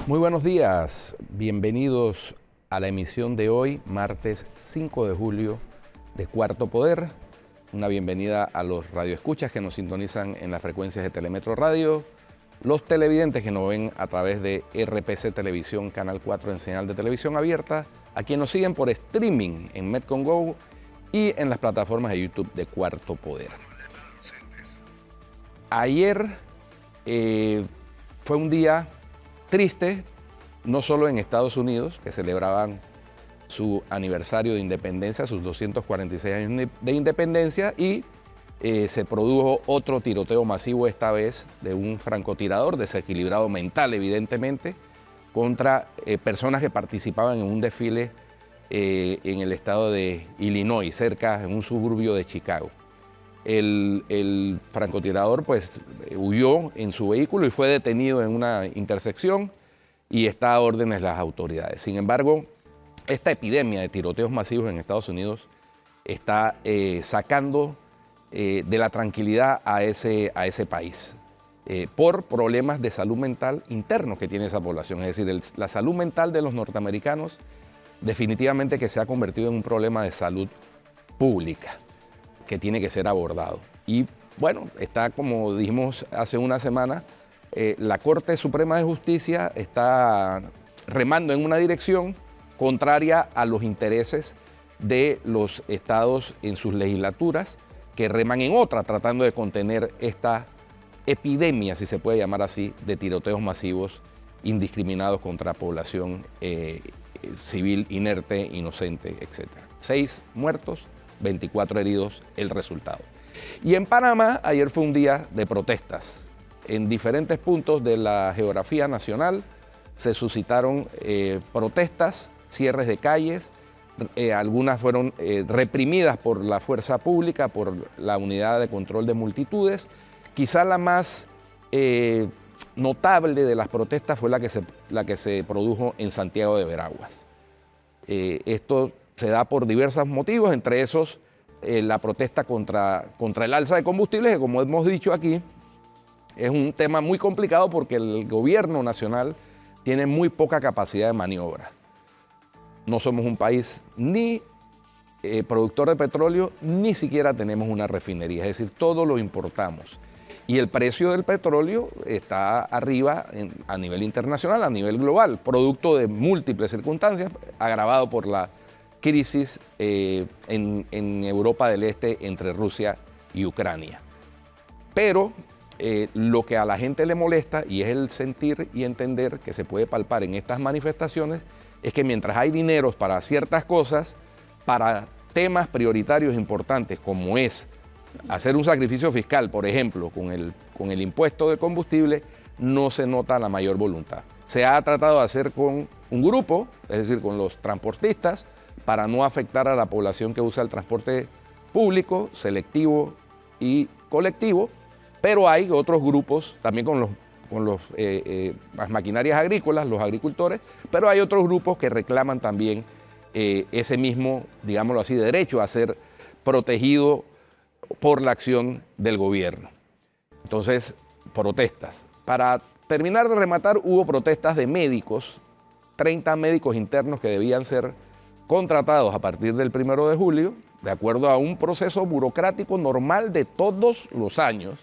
Muy buenos días, bienvenidos a la emisión de hoy, martes 5 de julio de Cuarto Poder. Una bienvenida a los radioescuchas que nos sintonizan en las frecuencias de Telemetro Radio, los televidentes que nos ven a través de RPC Televisión, Canal 4 en señal de televisión abierta, a quienes nos siguen por streaming en Metcon Go y en las plataformas de YouTube de Cuarto Poder. Ayer fue un día triste, no solo en Estados Unidos, que celebraban su aniversario de independencia, sus 246 años de independencia, y se produjo otro tiroteo masivo, esta vez de un francotirador desequilibrado mental, evidentemente, contra personas que participaban en un desfile en el estado de Illinois, cerca, en un suburbio de Chicago. El francotirador pues huyó en su vehículo y fue detenido en una intersección y está a órdenes de las autoridades. Sin embargo, esta epidemia de tiroteos masivos en Estados Unidos está sacando de la tranquilidad a ese país por problemas de salud mental internos que tiene esa población. Es decir, la salud mental de los norteamericanos definitivamente que se ha convertido en un problema de salud pública que tiene que ser abordado. Y bueno, está, como dijimos hace una semana, la Corte Suprema de Justicia está remando en una dirección contraria a los intereses de los estados en sus legislaturas, que reman en otra, tratando de contener esta epidemia, si se puede llamar así, de tiroteos masivos indiscriminados contra población civil, inerte, inocente, etc. 6 muertos, 24 heridos, el resultado. Y en Panamá, ayer fue un día de protestas. En diferentes puntos de la geografía nacional se suscitaron protestas, cierres de calles, algunas fueron reprimidas por la fuerza pública, por la unidad de control de multitudes. Quizá la más notable de las protestas fue la que se produjo en Santiago de Veraguas. Esto se da por diversos motivos, entre esos la protesta contra el alza de combustibles, que como hemos dicho aquí, es un tema muy complicado porque el gobierno nacional tiene muy poca capacidad de maniobra. No somos un país ni productor de petróleo, ni siquiera tenemos una refinería, es decir, todo lo importamos. Y el precio del petróleo está arriba a nivel internacional, a nivel global, producto de múltiples circunstancias, agravado por la crisis en Europa del Este entre Rusia y Ucrania. Pero lo que a la gente le molesta, y es el sentir y entender que se puede palpar en estas manifestaciones, es que mientras hay dineros para ciertas cosas, para temas prioritarios importantes como es hacer un sacrificio fiscal, por ejemplo, con el impuesto de combustible, no se nota la mayor voluntad. Se ha tratado de hacer con un grupo, es decir, con los transportistas, para no afectar a la población que usa el transporte público, selectivo y colectivo, pero hay otros grupos, también con las maquinarias agrícolas, los agricultores, pero hay otros grupos que reclaman también ese mismo, digámoslo así, derecho a ser protegido por la acción del gobierno. Entonces, protestas. Para terminar de rematar, hubo protestas de médicos, 30 médicos internos que debían ser contratados a partir del 1 de julio, de acuerdo a un proceso burocrático normal de todos los años.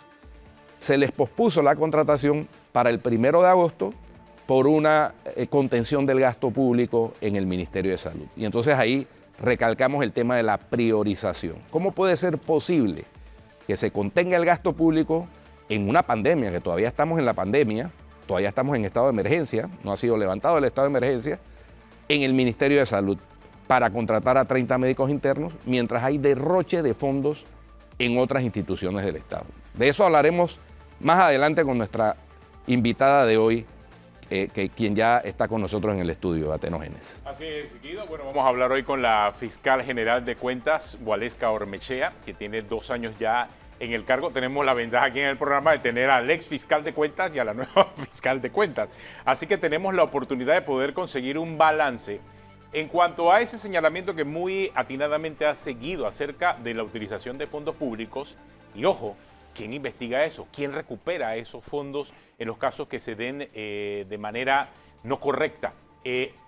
Se les pospuso la contratación para el 1 de agosto por una contención del gasto público en el Ministerio de Salud. Y entonces ahí recalcamos el tema de la priorización. ¿Cómo puede ser posible que se contenga el gasto público en una pandemia, que todavía estamos en la pandemia, todavía estamos en estado de emergencia, no ha sido levantado el estado de emergencia, en el Ministerio de Salud para contratar a 30 médicos internos, mientras hay derroche de fondos en otras instituciones del Estado? De eso hablaremos más adelante con nuestra invitada de hoy, quien ya está con nosotros en el estudio, Atenógenes. Así es, Guido. Bueno, vamos a hablar hoy con la fiscal general de cuentas, Waleska Ormechea, que tiene 2 años ya en el cargo. Tenemos la ventaja aquí en el programa de tener al ex fiscal de cuentas y a la nueva fiscal de cuentas. Así que tenemos la oportunidad de poder conseguir un balance en cuanto a ese señalamiento que muy atinadamente ha seguido acerca de la utilización de fondos públicos. Y ojo, ¿quién investiga eso? ¿Quién recupera esos fondos en los casos que se den de manera no correcta.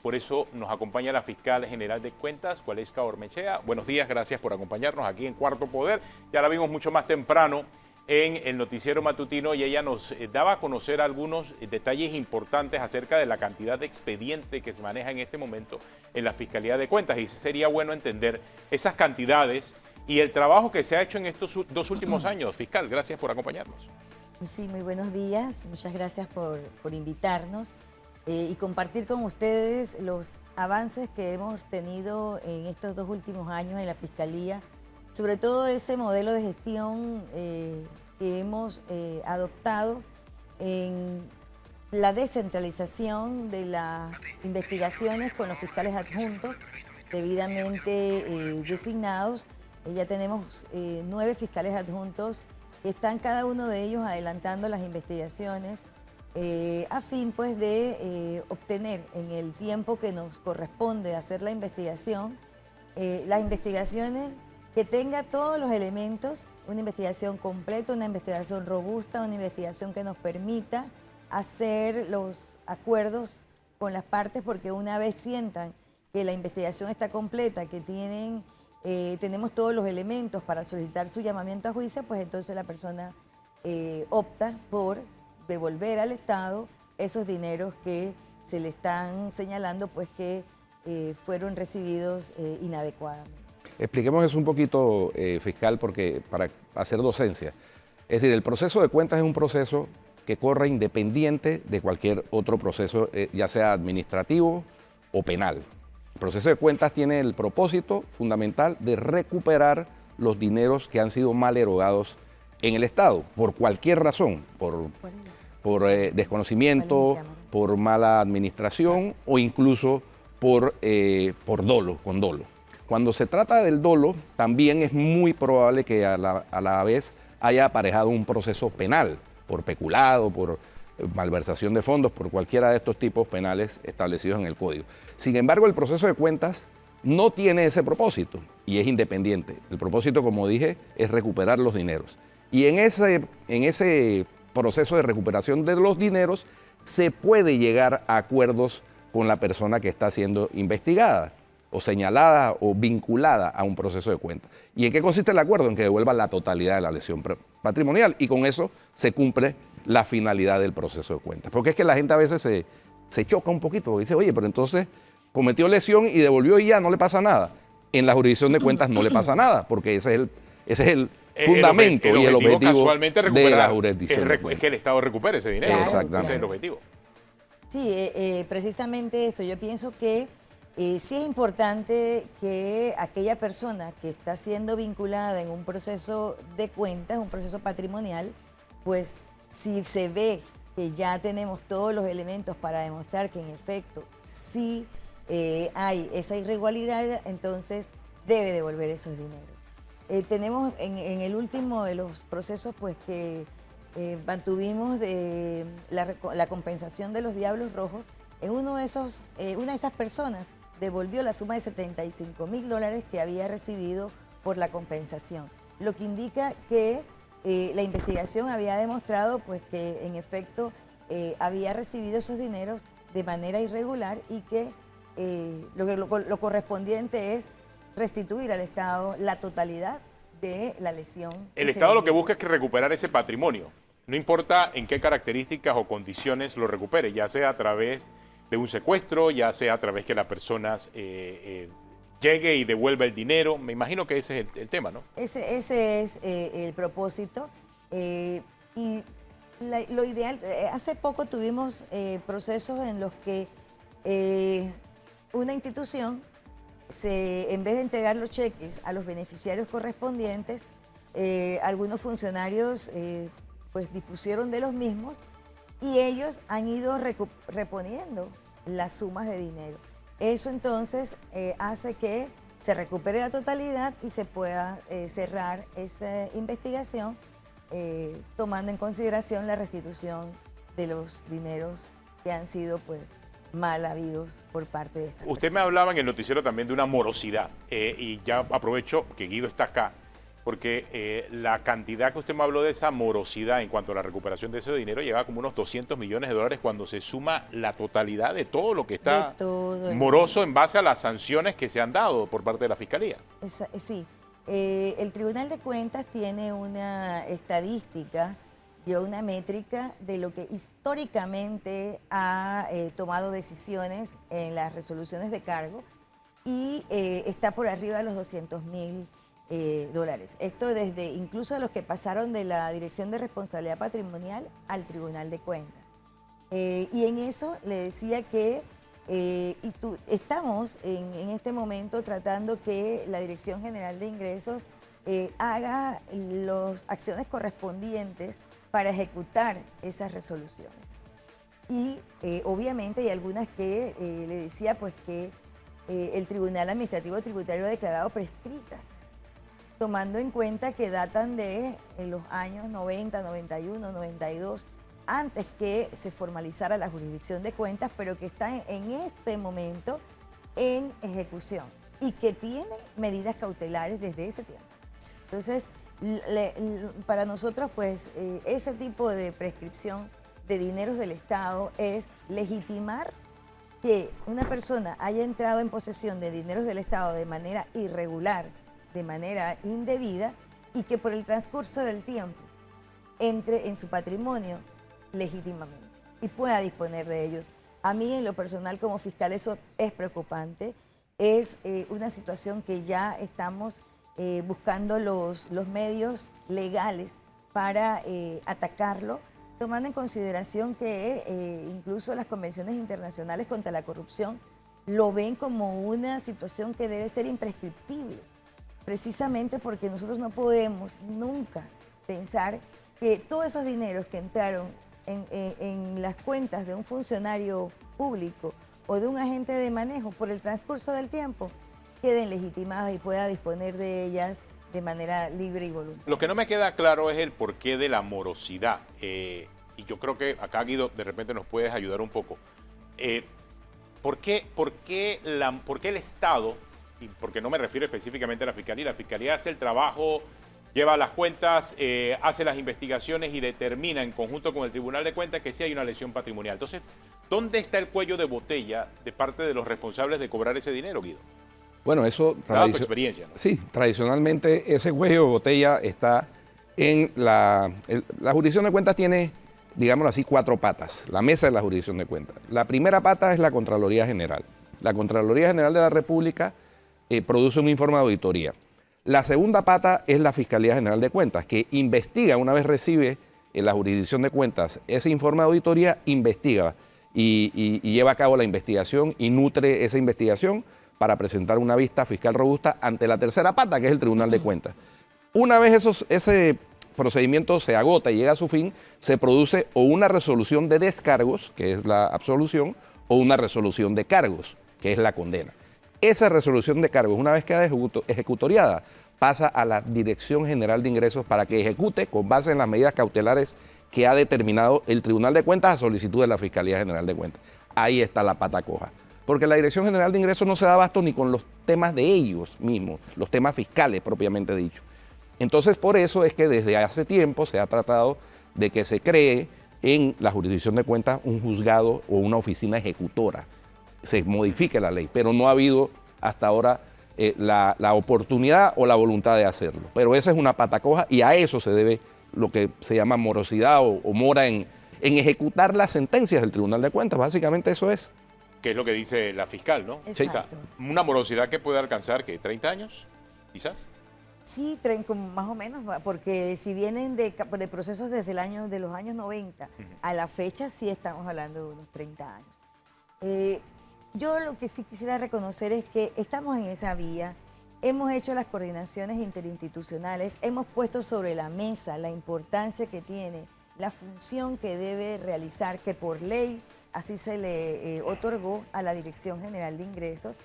Por eso nos acompaña la fiscal general de cuentas, Waleska Ormechea. Buenos días, gracias por acompañarnos aquí en Cuarto Poder. Ya la vimos mucho más temprano en el noticiero matutino y ella nos daba a conocer algunos detalles importantes acerca de la cantidad de expedientes que se maneja en este momento en la Fiscalía de Cuentas. Y sería bueno entender esas cantidades y el trabajo que se ha hecho en estos 2 últimos años. Fiscal, gracias por acompañarnos. Sí, muy buenos días. Muchas gracias por invitarnos y compartir con ustedes los avances que hemos tenido en estos 2 últimos años en la Fiscalía, sobre todo ese modelo de gestión que hemos adoptado en la descentralización de las investigaciones con los fiscales adjuntos debidamente designados. Ya tenemos 9 fiscales adjuntos que están cada uno de ellos adelantando las investigaciones a fin pues de obtener en el tiempo que nos corresponde hacer la investigación, las investigaciones que tenga todos los elementos, una investigación completa, una investigación robusta, una investigación que nos permita hacer los acuerdos con las partes, porque una vez sientan que la investigación está completa, que tenemos todos los elementos para solicitar su llamamiento a juicio, pues entonces la persona opta por devolver al Estado esos dineros que se le están señalando pues que fueron recibidos inadecuadamente. Expliquemos eso un poquito, fiscal, porque para hacer docencia. Es decir, el proceso de cuentas es un proceso que corre independiente de cualquier otro proceso, ya sea administrativo o penal. El proceso de cuentas tiene el propósito fundamental de recuperar los dineros que han sido mal erogados en el Estado, por cualquier razón, por desconocimiento, por mala administración o incluso por dolo, con dolo. Cuando se trata del dolo, también es muy probable que a la vez haya aparejado un proceso penal, por peculado, por malversación de fondos, por cualquiera de estos tipos penales establecidos en el Código. Sin embargo, el proceso de cuentas no tiene ese propósito y es independiente. El propósito, como dije, es recuperar los dineros. Y en ese proceso de recuperación de los dineros se puede llegar a acuerdos con la persona que está siendo investigada o señalada o vinculada a un proceso de cuentas. ¿Y en qué consiste el acuerdo? En que devuelva la totalidad de la lesión patrimonial y con eso se cumple la finalidad del proceso de cuentas. Porque es que la gente a veces se choca un poquito porque dice, oye, pero entonces cometió lesión y devolvió y ya no le pasa nada. En la jurisdicción de cuentas no le pasa nada porque ese es el fundamento y el objetivo casualmente de la jurisdicción. Es que el Estado recupere ese dinero. Claro, exactamente. Ese es el objetivo. Sí, precisamente esto. Yo pienso que sí es importante que aquella persona que está siendo vinculada en un proceso de cuentas, un proceso patrimonial, pues si se ve que ya tenemos todos los elementos para demostrar que en efecto sí hay esa irregularidad, entonces debe devolver esos dineros. Tenemos en el último de los procesos pues que mantuvimos de la compensación de los Diablos Rojos, en una de esas personas devolvió la suma de $75.000 que había recibido por la compensación, lo que indica que la investigación había demostrado pues, que en efecto había recibido esos dineros de manera irregular y que lo correspondiente es restituir al Estado la totalidad de la lesión. El Estado lo que busca es que recuperar ese patrimonio. No importa en qué características o condiciones lo recupere, ya sea a través de un secuestro, ya sea a través que la persona llegue y devuelva el dinero. Me imagino que ese es el tema, ¿no? Ese es el propósito. Y lo ideal, hace poco tuvimos procesos en los que una institución, en vez de entregar los cheques a los beneficiarios correspondientes, algunos funcionarios pues dispusieron de los mismos y ellos han ido reponiendo las sumas de dinero. Eso entonces hace que se recupere la totalidad y se pueda cerrar esa investigación tomando en consideración la restitución de los dineros que han sido pues mal habidos por parte de esta Usted me hablaba en el noticiero también de una morosidad y ya aprovecho que Guido está acá. porque la cantidad que usted me habló de esa morosidad en cuanto a la recuperación de ese dinero llega como unos 200 millones de dólares cuando se suma la totalidad de todo lo que está moroso en base a las sanciones que se han dado por parte de la Fiscalía. Sí, el Tribunal de Cuentas tiene una estadística y una métrica de lo que históricamente ha tomado decisiones en las resoluciones de cargo y está por arriba de los 200.000 dólares. Esto desde incluso los que pasaron de la Dirección de Responsabilidad Patrimonial al Tribunal de Cuentas. Y en eso le decía que estamos en este momento tratando que la Dirección General de Ingresos haga las acciones correspondientes para ejecutar esas resoluciones. Y obviamente hay algunas que le decía pues que el Tribunal Administrativo Tributario ha declarado prescritas, tomando en cuenta que datan de los años 90, 91, 92, antes que se formalizara la jurisdicción de cuentas, pero que están en este momento en ejecución y que tienen medidas cautelares desde ese tiempo. Entonces, para nosotros, pues, ese tipo de prescripción de dineros del Estado es legitimar que una persona haya entrado en posesión de dineros del Estado de manera irregular, de manera indebida, y que por el transcurso del tiempo entre en su patrimonio legítimamente y pueda disponer de ellos. A mí, en lo personal, como fiscal, eso es preocupante. Es una situación que ya estamos buscando los medios legales para atacarlo, tomando en consideración que incluso las convenciones internacionales contra la corrupción lo ven como una situación que debe ser imprescriptible, precisamente porque nosotros no podemos nunca pensar que todos esos dineros que entraron en las cuentas de un funcionario público o de un agente de manejo por el transcurso del tiempo queden legitimadas y pueda disponer de ellas de manera libre y voluntaria. Lo que no me queda claro es el porqué de la morosidad. Y yo creo que acá, Guido, de repente nos puedes ayudar un poco. ¿Por qué el Estado, y porque no me refiero específicamente a la Fiscalía hace el trabajo, lleva las cuentas, hace las investigaciones y determina en conjunto con el Tribunal de Cuentas que sí hay una lesión patrimonial? Entonces, ¿dónde está el cuello de botella de parte de los responsables de cobrar ese dinero, Guido? Bueno, eso... Dada tu experiencia, ¿no? Sí, tradicionalmente ese cuello de botella está en la jurisdicción de cuentas tiene, digámoslo así, 4 patas. La mesa de la jurisdicción de cuentas. La primera pata es la Contraloría General. La Contraloría General de la República produce un informe de auditoría. La segunda pata es la Fiscalía General de Cuentas, que investiga, una vez recibe en la jurisdicción de cuentas ese informe de auditoría, investiga y lleva a cabo la investigación y nutre esa investigación para presentar una vista fiscal robusta ante la tercera pata, que es el Tribunal de Cuentas. Una vez ese procedimiento se agota y llega a su fin, se produce o una resolución de descargos, que es la absolución, o una resolución de cargos, que es la condena. Esa resolución de cargos, una vez queda ejecutoriada, pasa a la Dirección General de Ingresos para que ejecute con base en las medidas cautelares que ha determinado el Tribunal de Cuentas a solicitud de la Fiscalía General de Cuentas. Ahí está la pata coja. Porque la Dirección General de Ingresos no se da abasto ni con los temas de ellos mismos, los temas fiscales propiamente dicho. Entonces, por eso es que desde hace tiempo se ha tratado de que se cree en la jurisdicción de cuentas un juzgado o una oficina ejecutora, se modifique la ley, pero no ha habido hasta ahora la oportunidad o la voluntad de hacerlo. Pero esa es una pata coja y a eso se debe lo que se llama morosidad o mora en ejecutar las sentencias del Tribunal de Cuentas. Básicamente eso es. Que es lo que dice la fiscal, ¿no? Exacto. O sea, una morosidad que puede alcanzar, ¿qué? ¿30 años? Quizás. Sí, como más o menos, porque si vienen de procesos desde de los años 90 a la fecha, sí estamos hablando de unos 30 años. Yo lo que sí quisiera reconocer es que estamos en esa vía, hemos hecho las coordinaciones interinstitucionales, hemos puesto sobre la mesa la importancia que tiene, la función que debe realizar, que por ley así se le otorgó a la Dirección General de Ingresos,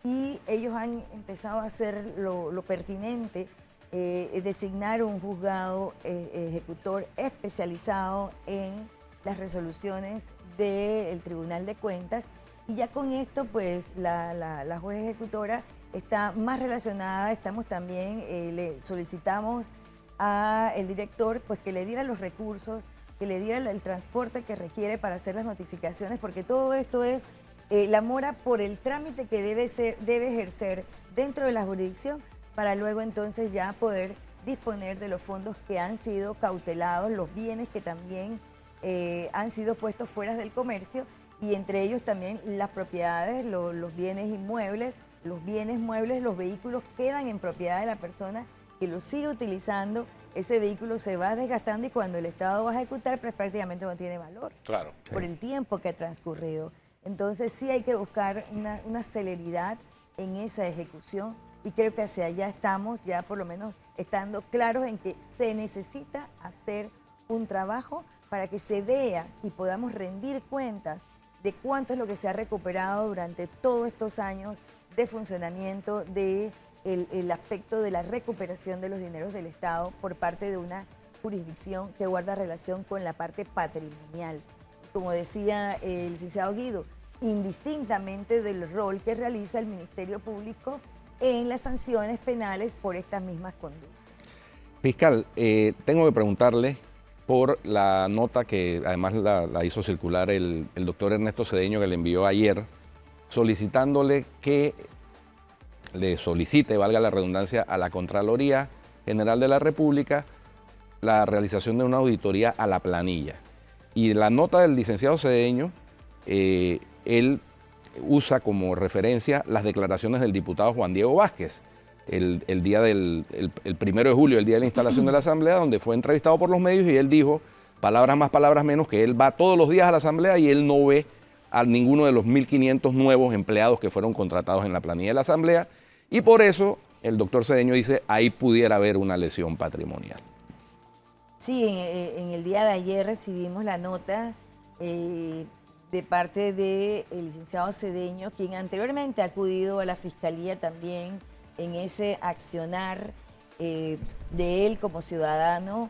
y ellos han empezado a hacer lo pertinente, designar un juzgado ejecutor especializado en las resoluciones del Tribunal de Cuentas, y ya con esto pues la juez ejecutora está más relacionada. Estamos también, le solicitamos al director pues que le diera los recursos, que le diera el transporte que requiere para hacer las notificaciones, porque todo esto es la mora por el trámite que debe ejercer dentro de la jurisdicción para luego entonces ya poder disponer de los fondos que han sido cautelados, los bienes que también han sido puestos fuera del comercio, y entre ellos también las propiedades, los bienes inmuebles, los bienes muebles, los vehículos quedan en propiedad de la persona que los sigue utilizando. Ese vehículo se va desgastando y cuando el Estado va a ejecutar pues prácticamente no tiene valor. Claro. Por el tiempo que ha transcurrido. Entonces sí hay que buscar una celeridad en esa ejecución, y creo que hacia allá estamos, ya por lo menos estando claros en que se necesita hacer un trabajo para que se vea y podamos rendir cuentas de cuánto es lo que se ha recuperado durante todos estos años de funcionamiento del aspecto de la recuperación de los dineros del Estado por parte de una jurisdicción que guarda relación con la parte patrimonial. Como decía el licenciado Guido, indistintamente del rol que realiza el Ministerio Público en las sanciones penales por estas mismas conductas. Fiscal, tengo que preguntarle por la nota que además la hizo circular el doctor Ernesto Cedeño, que le envió ayer, solicitándole que le solicite, valga la redundancia, a la Contraloría General de la República la realización de una auditoría a la planilla. Y la nota del licenciado Cedeño, él usa como referencia las declaraciones del diputado Juan Diego Vázquez, el día del 1 de julio, el día de la instalación de la Asamblea, donde fue entrevistado por los medios y él dijo, palabras más, palabras menos, que él va todos los días a la Asamblea y él no ve a ninguno de los 1.500 nuevos empleados que fueron contratados en la planilla de la Asamblea, y por eso el doctor Cedeño dice, ahí pudiera haber una lesión patrimonial. Sí, en el día de ayer recibimos la nota de parte del licenciado Cedeño, quien anteriormente ha acudido a la Fiscalía también en ese accionar de él como ciudadano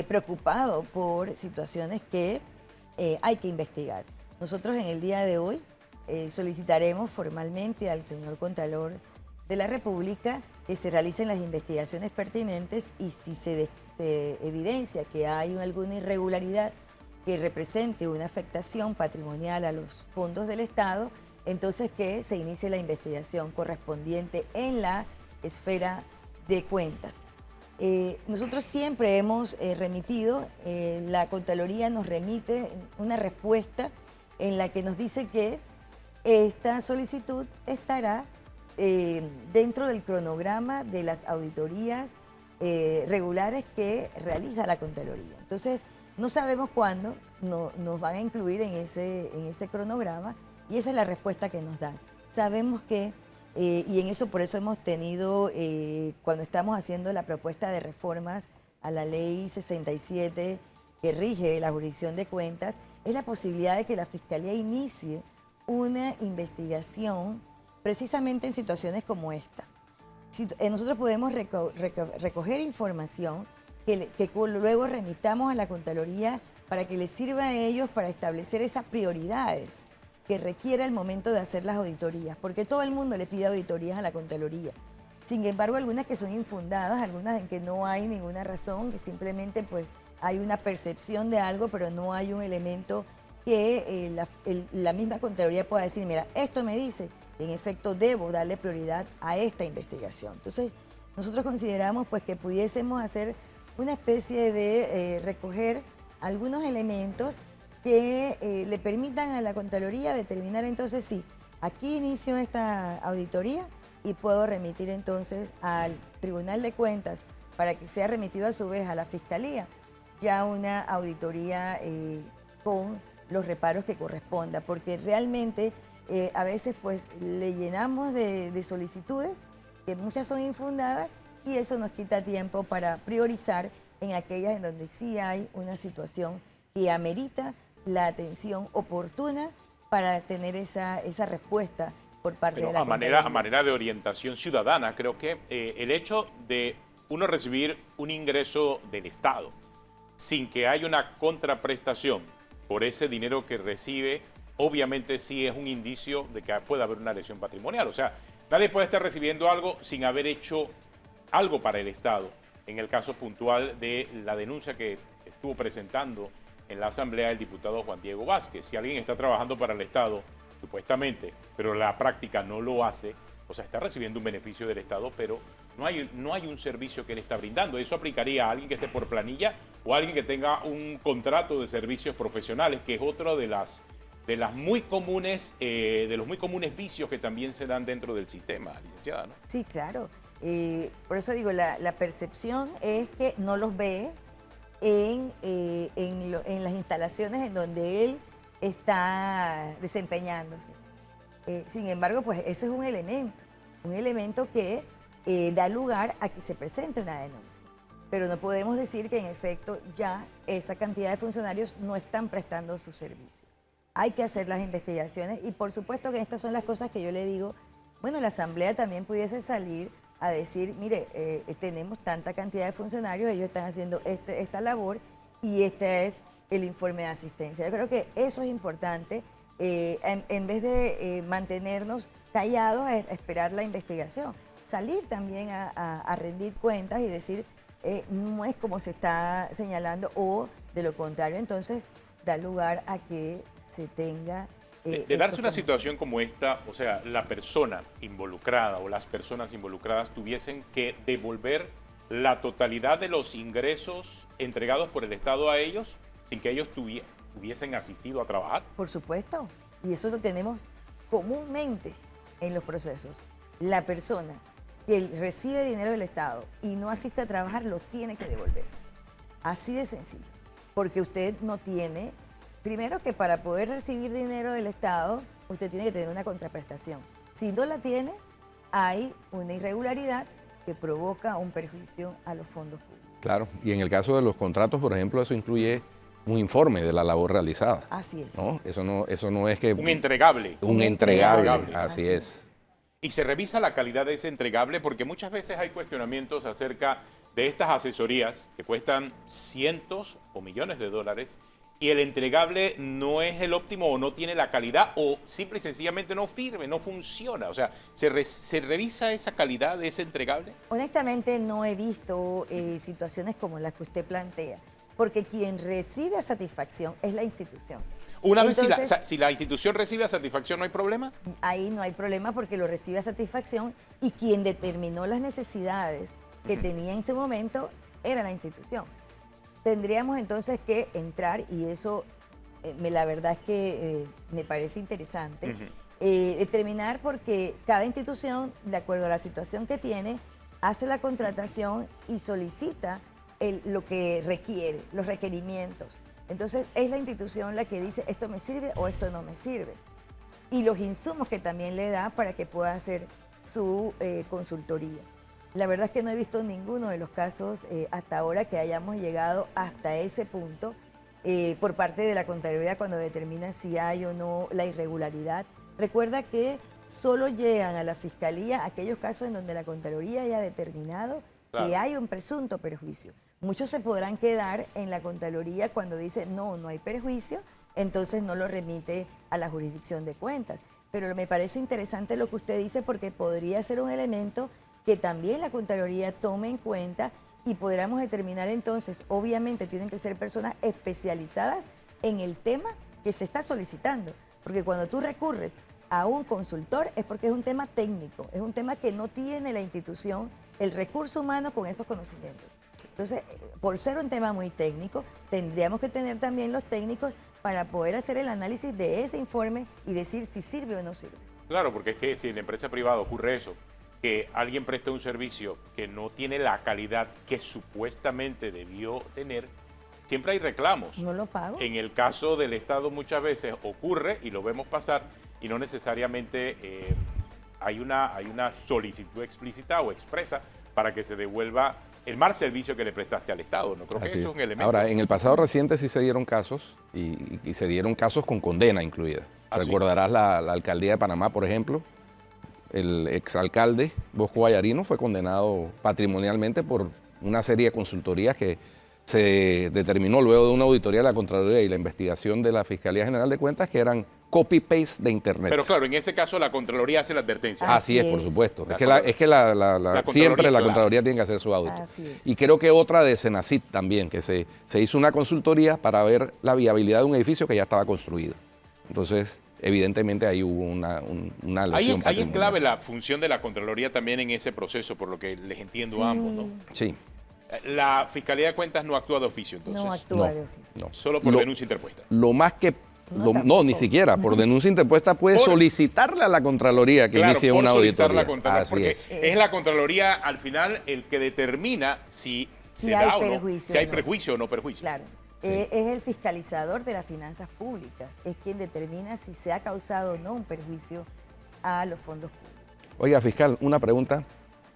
preocupado por situaciones que hay que investigar. Nosotros en el día de hoy solicitaremos formalmente al señor Contralor de la República que se realicen las investigaciones pertinentes, y si se evidencia que hay alguna irregularidad que represente una afectación patrimonial a los fondos del Estado, entonces que se inicie la investigación correspondiente en la esfera de cuentas. Nosotros siempre hemos remitido, la Contraloría nos remite una respuesta en la que nos dice que esta solicitud estará dentro del cronograma de las auditorías regulares que realiza la Contraloría. Entonces, no sabemos cuándo nos van a incluir en ese cronograma, y esa es la respuesta que nos dan. Sabemos que, y en eso por eso hemos tenido, cuando estamos haciendo la propuesta de reformas a la ley 67 que rige la jurisdicción de cuentas, es la posibilidad de que la Fiscalía inicie una investigación precisamente en situaciones como esta. Nosotros podemos recoger información que luego remitamos a la Contraloría para que les sirva a ellos para establecer esas prioridades que requiere el momento de hacer las auditorías, porque todo el mundo le pide auditorías a la Contraloría. Sin embargo, algunas que son infundadas, algunas en que no hay ninguna razón, que simplemente pues hay una percepción de algo, pero no hay un elemento que la misma Contraloría pueda decir, mira, esto me dice, en efecto debo darle prioridad a esta investigación. Entonces, nosotros consideramos pues que pudiésemos hacer una especie de recoger algunos elementos que le permitan a la Contraloría determinar entonces si aquí inicio esta auditoría y puedo remitir entonces al Tribunal de Cuentas para que sea remitido a su vez a la Fiscalía ya una auditoría con los reparos que corresponda, porque realmente a veces pues le llenamos de solicitudes que muchas son infundadas, y eso nos quita tiempo para priorizar en aquellas en donde sí hay una situación que amerita la atención oportuna para tener esa respuesta por parte de la Contraloría. A manera de orientación ciudadana, creo que el hecho de uno recibir un ingreso del Estado sin que haya una contraprestación por ese dinero que recibe, obviamente sí es un indicio de que puede haber una lesión patrimonial. O sea, Nadie puede estar recibiendo algo sin haber hecho algo para el Estado. En el caso puntual de la denuncia que estuvo presentando en la Asamblea el diputado Juan Diego Vázquez. Si alguien está trabajando para el Estado, supuestamente, pero la práctica no lo hace, o sea, está recibiendo un beneficio del Estado, pero no hay un servicio que él está brindando. Eso aplicaría a alguien que esté por planilla o a alguien que tenga un contrato de servicios profesionales, que es otro de los muy comunes vicios que también se dan dentro del sistema, licenciada, ¿no? Sí, claro. Por eso digo, la percepción es que no los ve en las instalaciones en donde él está desempeñándose. Sin embargo, pues ese es un elemento que da lugar a que se presente una denuncia. Pero no podemos decir que en efecto ya esa cantidad de funcionarios no están prestando su servicio. Hay que hacer las investigaciones y por supuesto que estas son las cosas que yo le digo, bueno, la Asamblea también pudiese salir a decir, mire, tenemos tanta cantidad de funcionarios, ellos están haciendo esta labor y este es el informe de asistencia. Yo creo que eso es importante, en vez de mantenernos callados a esperar la investigación, salir también a rendir cuentas y decir, no es como se está señalando o de lo contrario, entonces da lugar a que se tenga... De darse una situación como esta, o sea, la persona involucrada o las personas involucradas tuviesen que devolver la totalidad de los ingresos entregados por el Estado a ellos sin que ellos hubiesen asistido a trabajar. Por supuesto, y eso lo tenemos comúnmente en los procesos. La persona que recibe dinero del Estado y no asiste a trabajar lo tiene que devolver. Así de sencillo, porque usted no tiene... Primero que para poder recibir dinero del Estado, usted tiene que tener una contraprestación. Si no la tiene, hay una irregularidad que provoca un perjuicio a los fondos públicos. Claro, y en el caso de los contratos, por ejemplo, eso incluye un informe de la labor realizada. Así es. ¿No? Eso no es que... Un entregable. Un entregable, así es. Y se revisa la calidad de ese entregable porque muchas veces hay cuestionamientos acerca de estas asesorías que cuestan cientos o millones de dólares y el entregable no es el óptimo o no tiene la calidad o simple y sencillamente no sirve, no funciona. O sea, ¿se revisa esa calidad de ese entregable? Honestamente no he visto situaciones como las que usted plantea, porque quien recibe a satisfacción es la institución. Una vez si la institución recibe a satisfacción, ¿no hay problema? Ahí no hay problema porque lo recibe a satisfacción y quien determinó las necesidades que tenía en ese momento era la institución. Tendríamos entonces que entrar, y eso la verdad es que me parece interesante, determinar porque cada institución, de acuerdo a la situación que tiene, hace la contratación y solicita lo que requiere, los requerimientos. Entonces es la institución la que dice esto me sirve o esto no me sirve. Y los insumos que también le da para que pueda hacer su consultoría. La verdad es que no he visto ninguno de los casos hasta ahora que hayamos llegado hasta ese punto por parte de la Contraloría cuando determina si hay o no la irregularidad. Recuerda que solo llegan a la Fiscalía aquellos casos en donde la Contraloría haya determinado que hay un presunto perjuicio. Muchos se podrán quedar en la Contraloría cuando dice no hay perjuicio, entonces no lo remite a la jurisdicción de cuentas. Pero me parece interesante lo que usted dice porque podría ser un elemento que también la Contraloría tome en cuenta y podríamos determinar entonces, obviamente tienen que ser personas especializadas en el tema que se está solicitando, porque cuando tú recurres a un consultor es porque es un tema técnico, es un tema que no tiene la institución el recurso humano con esos conocimientos. Entonces, por ser un tema muy técnico, tendríamos que tener también los técnicos para poder hacer el análisis de ese informe y decir si sirve o no sirve. Claro, porque es que si en la empresa privada ocurre eso, que alguien presta un servicio que no tiene la calidad que supuestamente debió tener, siempre hay reclamos. No lo pago. En el caso del Estado muchas veces ocurre, y lo vemos pasar, y no necesariamente hay una solicitud explícita o expresa para que se devuelva el mal servicio que le prestaste al Estado. No creo que eso es un elemento. Ahora, en el pasado reciente sí se dieron casos, y se dieron casos con condena incluida. Recordarás la alcaldía de Panamá, por ejemplo. El exalcalde Bosco Vallarino fue condenado patrimonialmente por una serie de consultorías que se determinó luego de una auditoría de la Contraloría y la investigación de la Fiscalía General de Cuentas que eran copy-paste de Internet. Pero claro, en ese caso la Contraloría hace la advertencia. Así es, por es. supuesto. La Es que siempre la Contraloría, Contraloría tiene que hacer su audito. Así es. Y creo que otra de Senacit también, que se hizo una consultoría para ver la viabilidad de un edificio que ya estaba construido. Entonces, evidentemente ahí hubo una lesión Ahí es patrimonial. clave la función de la Contraloría también en ese proceso, por lo que les entiendo a ambos, ¿no? Sí. La Fiscalía de Cuentas no actúa de oficio, entonces. No actúa No, de oficio. no. Solo por Lo- denuncia interpuesta. Lo más que... No, no, tampoco. ni siquiera. Por denuncia interpuesta puede Por- solicitarle a la Contraloría que Claro, inicie por una solicitar auditoría. la Contraloría, Así porque es. es la Contraloría al final el que determina si Si se hay da o no, perjuicio si hay o no. prejuicio o no perjuicio. Claro. Es el fiscalizador de las finanzas públicas. Es quien determina si se ha causado o no un perjuicio a los fondos públicos. Oiga, fiscal, una pregunta.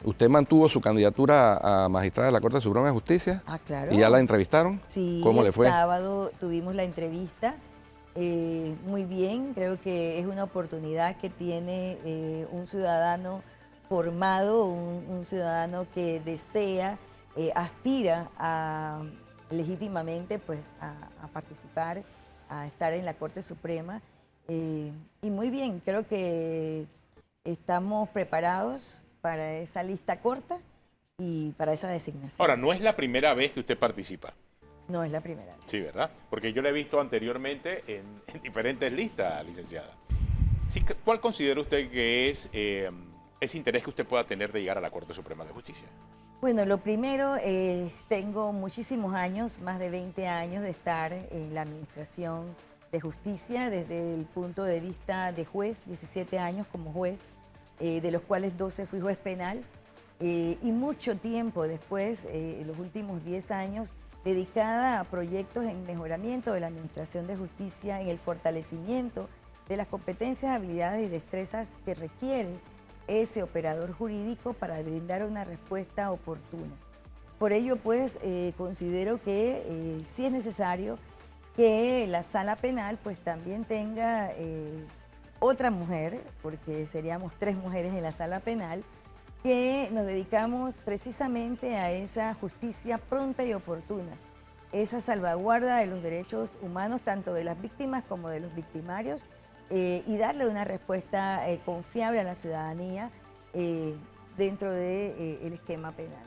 ¿Usted mantuvo su candidatura a magistrada de la Corte Suprema de Justicia? Ah, claro. ¿Y ya la entrevistaron? Sí, ¿Cómo le el fue? sábado tuvimos la entrevista. Muy bien, creo que es una oportunidad que tiene un ciudadano formado, un ciudadano que desea, aspira legítimamente pues, a participar, a estar en la Corte Suprema. Y muy bien, creo que estamos preparados para esa lista corta y para esa designación. Ahora, no es la primera vez que usted participa. No es la primera vez. Sí, ¿verdad? Porque yo la he visto anteriormente en diferentes listas, licenciada. Sí, ¿cuál considera usted que es ese interés que usted pueda tener de llegar a la Corte Suprema de Justicia? Bueno, lo primero, tengo muchísimos años, más de 20 años de estar en la Administración de Justicia desde el punto de vista de juez, 17 años como juez, de los cuales 12 fui juez penal, y mucho tiempo después, los últimos 10 años, dedicada a proyectos en mejoramiento de la Administración de Justicia, en el fortalecimiento de las competencias, habilidades y destrezas que requiere ese operador jurídico para brindar una respuesta oportuna. Por ello, pues, considero que sí es necesario que la sala penal pues también tenga otra mujer, porque seríamos 3 mujeres en la sala penal, que nos dedicamos precisamente a esa justicia pronta y oportuna, esa salvaguarda de los derechos humanos, tanto de las víctimas como de los victimarios, y darle una respuesta confiable a la ciudadanía dentro del esquema penal.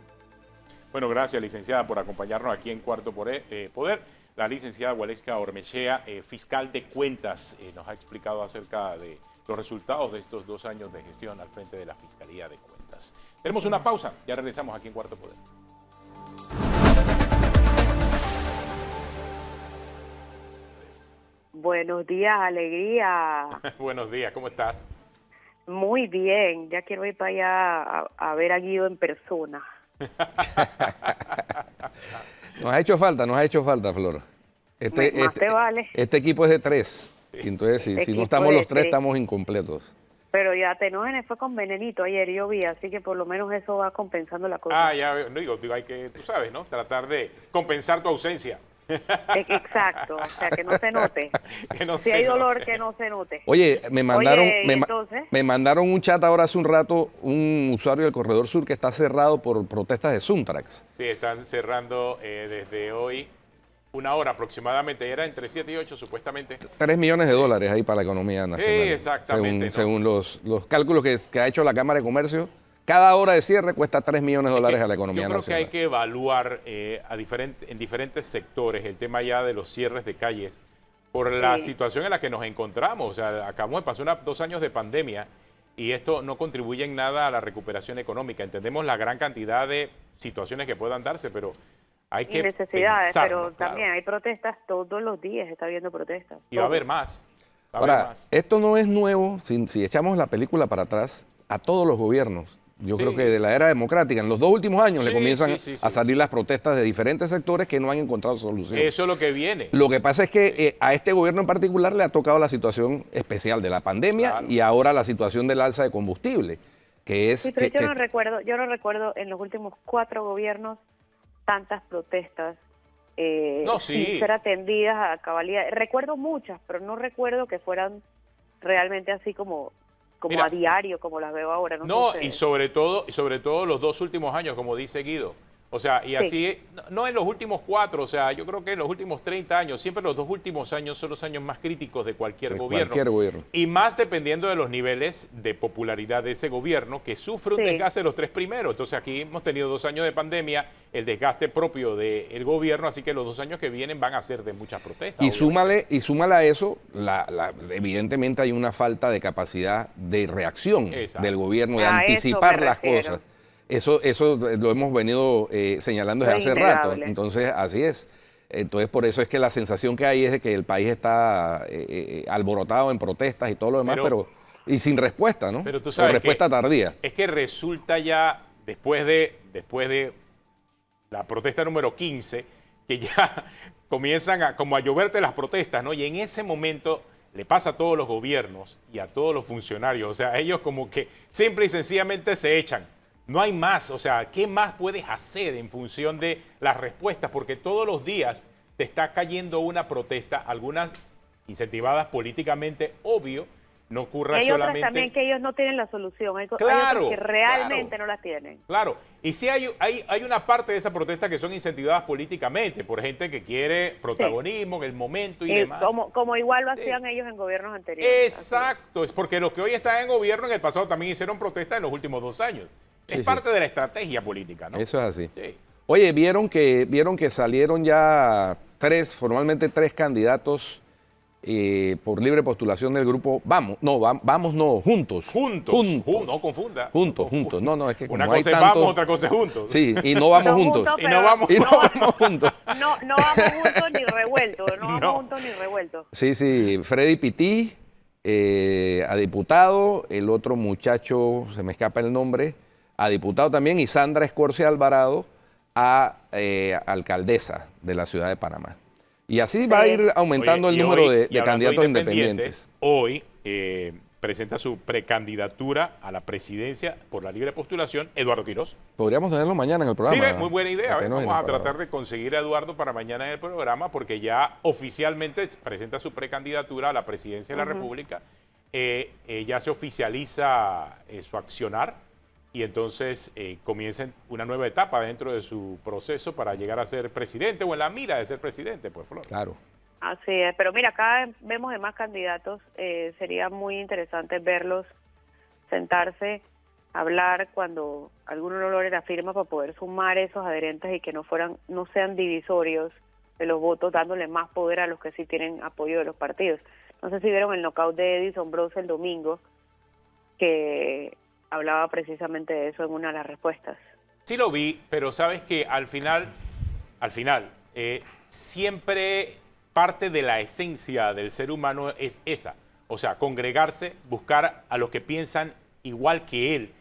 Bueno, gracias, licenciada, por acompañarnos aquí en Cuarto Poder. La licenciada Waleska Ormechea, fiscal de cuentas, nos ha explicado acerca de los resultados de estos 2 años de gestión al frente de la Fiscalía de Cuentas. Tenemos una pausa, ya regresamos aquí en Cuarto Poder. Buenos días, alegría. Buenos días, ¿cómo estás? Muy bien, ya quiero ir para allá a ver a Guido en persona. Nos ha hecho falta, Flor. Más te vale. Este equipo es de 3. Y entonces, si no Equipo estamos de los 3, 3. estamos incompletos. Pero ya Tenógenes fue con Venenito ayer, yo vi, así que por lo menos eso va compensando la cosa. Ah, ya veo. No, digo, hay que, tú sabes, ¿no? Tratar de compensar tu ausencia. Exacto, o sea, que no se note. Que no Si se hay note. dolor, que no se note. Oye, me mandaron, Oye, ¿y entonces? me mandaron un chat ahora hace un rato, un usuario del Corredor Sur que está cerrado por protestas de Suntrax. Sí, están cerrando desde hoy 1 hora aproximadamente. Era entre 7 y 8 supuestamente. $3 millones ahí para la economía nacional. Sí, exactamente, ¿no? Según los cálculos que ha hecho la Cámara de Comercio, cada hora de cierre cuesta $3 millones a la economía Yo creo nacional. que hay que evaluar en diferentes sectores el tema ya de los cierres de calles por la Sí. situación en la que nos encontramos. O sea, acabamos de pasar 2 años de pandemia y esto no contribuye en nada a la recuperación económica. Entendemos la gran cantidad de situaciones que puedan darse, pero hay que Y necesidades, pensarlo, pero claro. también hay protestas todos los días, está habiendo protestas. Y va a todos. haber más. Va a haber Ahora, más. esto no es nuevo, si echamos la película para atrás, a todos los gobiernos. Yo Sí. creo que de la era democrática, en los 2 últimos años le Sí, comienzan sí. a salir las protestas de diferentes sectores que no han encontrado solución. Eso es lo que viene. Lo que pasa es que a este gobierno en particular le ha tocado la situación especial de la pandemia Claro. y ahora la situación del alza de combustible, que es... Sí, pero que- yo no recuerdo en los últimos 4 gobiernos tantas protestas No, sí. sin ser atendidas a cabalidad. Recuerdo muchas, pero no recuerdo que fueran realmente así como Mira, a diario, como las veo ahora. No, sé y sobre todo los 2 últimos años, como dice Guido, O sea, y Sí. así, no en los últimos 4, o sea, yo creo que en los últimos 30 años, siempre los 2 últimos años son los años más críticos de cualquier De gobierno. cualquier gobierno. Y más dependiendo de los niveles de popularidad de ese gobierno, que sufre un Sí. desgaste los 3 primeros. Entonces aquí hemos tenido 2 años de pandemia, el desgaste propio del gobierno, así que los 2 años que vienen van a ser de muchas protestas. Y obviamente. súmale a eso, evidentemente hay una falta de capacidad de reacción Exacto. del gobierno, de A eso anticipar me las refiero. cosas. Eso lo hemos venido señalando desde Eso hace es rato. innegable. Entonces, así es. Entonces, por eso es que la sensación que hay es de que el país está alborotado en protestas y todo lo demás, pero y sin respuesta, ¿no? Pero tú O sabes respuesta que tardía. es que resulta ya, después de la protesta número 15, que ya comienzan como a lloverte las protestas, ¿no? Y en ese momento le pasa a todos los gobiernos y a todos los funcionarios, o sea, ellos como que simple y sencillamente se echan. No hay más, o sea, ¿qué más puedes hacer en función de las respuestas? Porque todos los días te está cayendo una protesta, algunas incentivadas políticamente, obvio, no ocurra Hay otras solamente... también que ellos no tienen la solución, hay Claro, otras que realmente claro. no la tienen. Claro, y sí hay una parte de esa protesta que son incentivadas políticamente por gente que quiere protagonismo en el momento y demás. Como igual lo Sí. hacían ellos en gobiernos anteriores. Exacto, es porque los que hoy están en gobierno en el pasado también hicieron protesta en los últimos 2 años. Sí, Es sí. parte de la estrategia política, ¿no? Eso es así. Sí. Oye, vieron que salieron ya formalmente tres candidatos por libre postulación del grupo Juntos. No confunda. Juntos. No, es que Una como hay cosa es tantos... vamos, otra cosa es juntos. Sí, y no vamos No juntos. juntos, Y no vamos- Y no vamos juntos. No vamos juntos ni revueltos, no vamos No. juntos ni revueltos. Sí, Freddy Pití a diputado, el otro muchacho, se me escapa el nombre, a diputado también, y Sandra Escorcia Alvarado a alcaldesa de la ciudad de Panamá. Y así va a ir aumentando Oye, el y número hoy, de y hablando candidatos independientes. Hoy presenta su precandidatura a la presidencia por la libre postulación Eduardo Quiroz. Podríamos tenerlo mañana en el programa. Sí, muy buena idea. Apenas Vamos a en el tratar programa. de conseguir a Eduardo para mañana en el programa porque ya oficialmente presenta su precandidatura a la presidencia de la República. Ya se oficializa su accionar y entonces comienza una nueva etapa dentro de su proceso para llegar a ser presidente o en la mira de ser presidente, pues, Flor. Claro. Así es, pero mira, acá vemos demás candidatos, sería muy interesante verlos sentarse, hablar cuando alguno no logre la firma para poder sumar esos adherentes y que no sean divisorios de los votos, dándole más poder a los que sí tienen apoyo de los partidos. No sé si vieron el knockout de Edison Bros el domingo, que hablaba precisamente de eso en una de las respuestas. Sí lo vi, pero sabes que al final, siempre parte de la esencia del ser humano es esa. O sea, congregarse, buscar a los que piensan igual que él.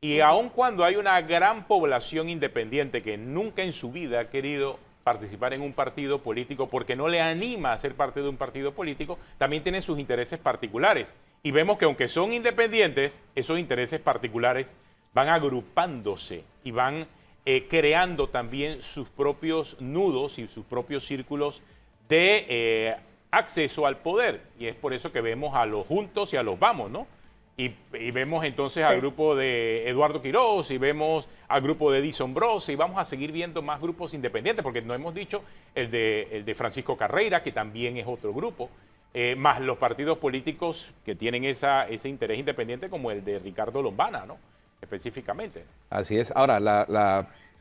Y aun cuando hay una gran población independiente que nunca en su vida ha querido participar en un partido político porque no le anima a ser parte de un partido político, también tienen sus intereses particulares. Y vemos que aunque son independientes, esos intereses particulares van agrupándose y van creando también sus propios nudos y sus propios círculos de acceso al poder. Y es por eso que vemos a los juntos y a los vamos, ¿no? Y vemos entonces al grupo de Eduardo Quiroz y vemos al grupo de Edison Bros y vamos a seguir viendo más grupos independientes porque no hemos dicho el de Francisco Carreira, que también es otro grupo, más los partidos políticos que tienen ese interés independiente como el de Ricardo Lombana, ¿no? Específicamente. Así es. Ahora,